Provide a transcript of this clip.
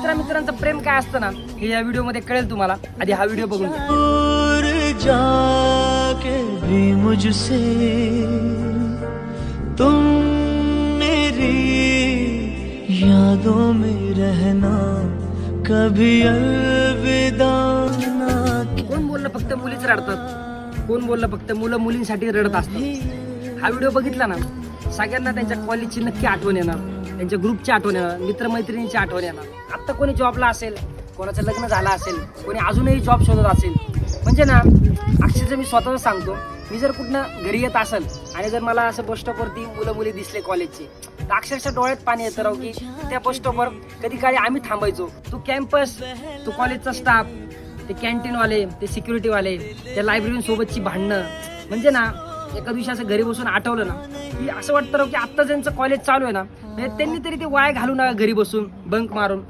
मित्रांचं प्रेम काय असतं ना हे या व्हिडिओ मध्ये कळेल तुम्हाला. आधी हा व्हिडिओ बघून घ्या. दूर जाके भी मुझसे तुम मेरी यादों में रहना कभी अलविदा ना. कोण बोललं फक्त मुलीच रडतात, कोण बोललं फक्त मुलं मुलींसाठी रडत असतात. हा व्हिडिओ बघितला ना सगळ्यांना त्यांच्या कॉलेजची नक्की आठवण येणार, त्यांच्या ग्रुपची आठवण येणार, मित्रमैत्रिणींची आठवण येणार. आत्ता कोणी जॉबला असेल, कोणाचं लग्न झालं असेल, कोणी अजूनही जॉब शोधत असेल. म्हणजे ना अक्षरशः मी स्वतःच सांगतो, मी जर कुठनं घरी येत असेल आणि जर मला असं बस स्टॉपवरती मुलं मुली दिसले कॉलेजचे तर अक्षरशः डोळ्यात पाणी येतं राव की त्या बस स्टॉपवर कधी काळी आम्ही थांबायचो. तो कॅम्पस, तो कॉलेजचा स्टाफ, ते कॅन्टीनवाले, ते सिक्युरिटीवाले, त्या लायब्ररीसोबतची भांडणं. म्हणजे ना एका दिवशी असं घरी बसून आठवलं ना की असं वाटतं राव की आत्ता ज्यांचं कॉलेज चालू आहे ना त्यांनी तरी ते वाया घालू नका घरी बसून बंक मारून.